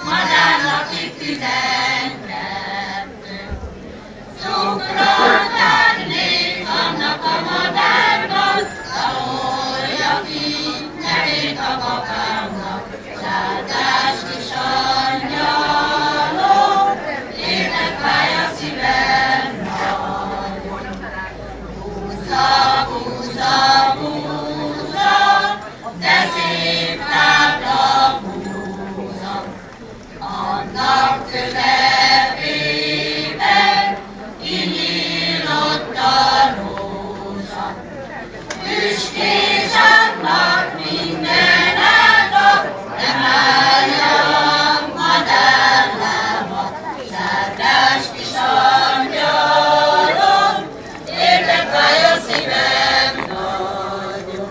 madárnak itt üzengettünk. Cukrot adnék annak a madárnak, ahol ki nevét a papámnak. Szálltás kis angyalok, értek fáj a szívem nagyon. Búza, búza, búza, de szép tábla búza. Annak közepében kinyílott a rózsa. Tüskés annak minden áldott, nem állja a madárlábat. Szárdás kis angyalom, értek fáj a szívem nagyon.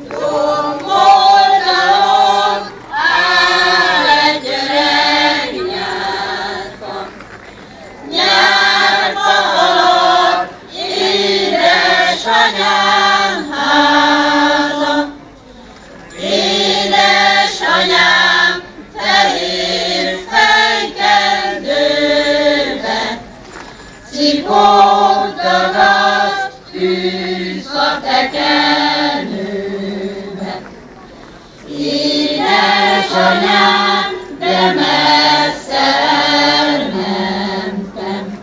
Domboldalon áll egy öreg nyárfa. Nyárfa alatt édesanyám háza. Édesanyám fehér fejkendőben cipót dagadt tűz a tekerőben. Édesanyám, de messze elmentem,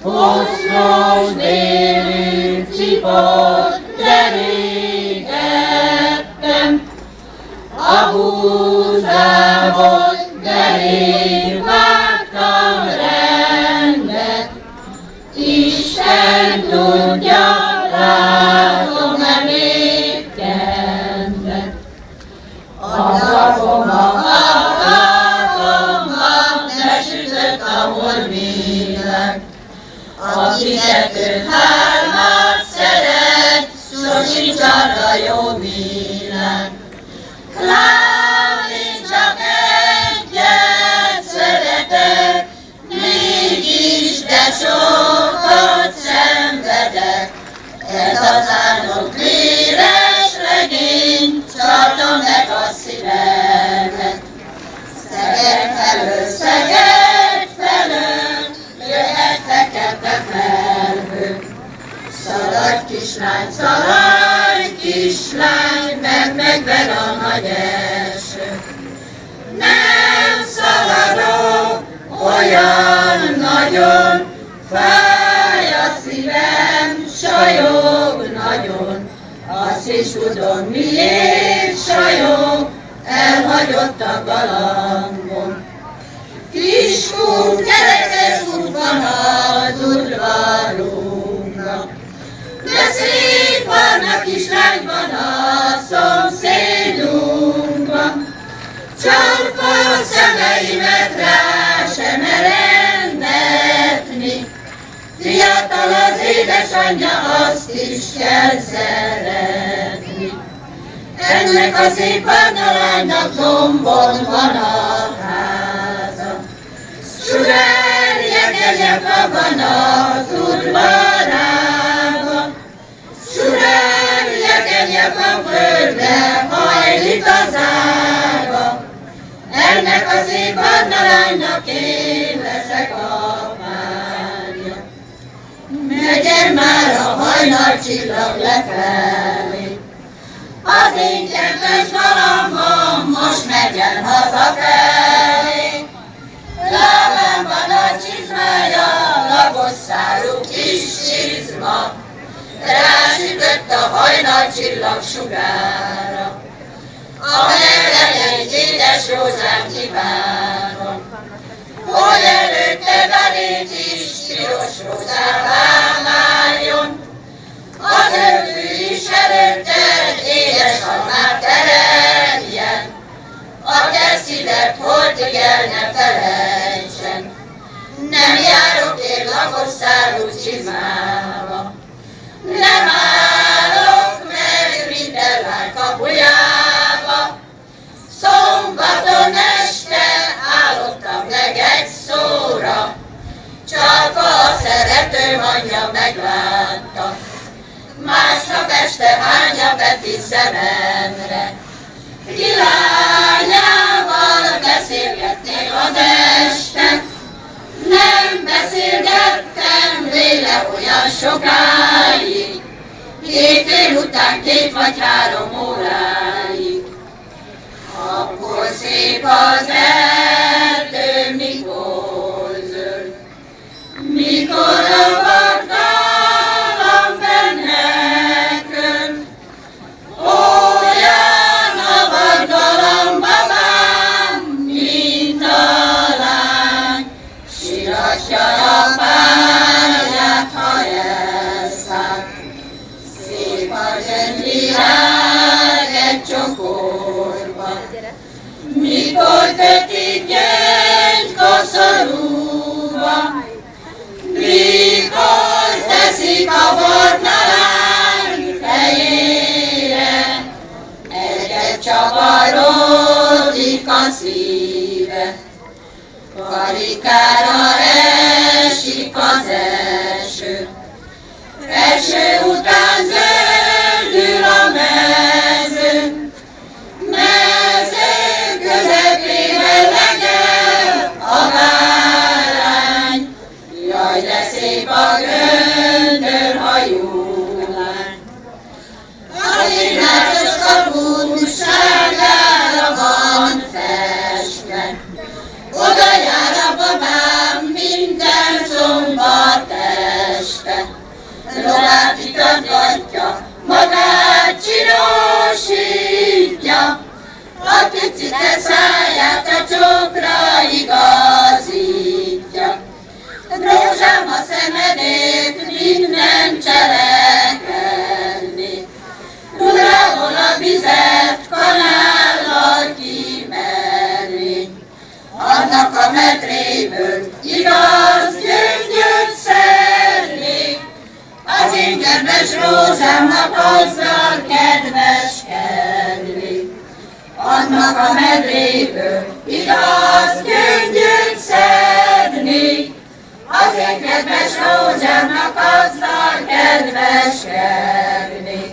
hosszos délű cipót derégettem, a búzából derék vágtam rendet. Isten tudja, látom-e még kedvet. Ablakoma ne sütött a holdvillág. A fizető hármat szeret, sosincs arra jó világ. Lám, én csak egyet szeretek, mégis de sokat szenvedek. Ez az áldott véres legény, csartam meg a szívemet. Szeged felől, jöhet fekete felhő. Szaladj kislány, mert megver a nagy eső. Nem szaladok olyan nagyon, fáj a szívem, sajog nagyon. Azt is tudom, miért sajog, elhagyott a galambom. Kiskút, kerekes út van az udvarunkra, de szép barna kislány van a szomszédunkban. Csalpa a szemeimet rá sem merendetni, fiatal az édesanyja, azt is kell szeretni. Ennek a szép barna lánynak dombon van a háza, sugárja kegyek van az udvarában. Sugárja kegyek a földre, hajlik az ága. Ennek a szép barna lánynak én leszek a párja. Megyen már a hajnalcsillag lefelé, az én kedves galambom most megyen hazafelé. Lábamban a csizmája, lapos szárú kis csizma, rásütött a hajnalcsillag sugára. A mellett egy édes rózsám kívánom, hogy előtte belét is piros rózsává váljon. Az ő is előtted édesalmát teremjen, a te szíved holtig el ne felejtsen. Nem járok én lapos szárú csizmába, nem állok meg minden lány kapujába. Szombaton este állottam meg egy szóra, csak a szeretőm anyja meglátta. Másnap este hányja Peti szememre, Kilányával beszélgetnék az este, nem beszélgettem vele olyan sokáig, 2 év után 2 vagy 3 óráig. Akkor szép az erdő, mikor zöld, mikor a vadgalom benne költ. Olyan a vadgalom, babám, mint a lány, siratja a pályát, ha elszáll. Szép a gyöngyvirág egy csokorba, mikor kötik gyöngykoszorúba, mikor teszik a barna lány fejére, egyet csavarodik a szíve, karikára esik az eső, eső után zöldül a mező, mező közepében legel a bárány, jaj de szép a göndörhajú lány. Az illatos kapun sárgára van festve, oda jár a babám minden szombat este. Lovát itatgatja, magát csinosítja, a picike száját a csókra igazítja. Rózsám a szemedét minden cselekedni, Dunából a vizet kanállal kimerni, annak a medréből igaz gyöngyöt szedni. Az én kedves rózsámnak azzal kedveskedni, annak a medréből igaz gyöngyöt szedni. Az én kedves rózsámnak azzal kedveskedni.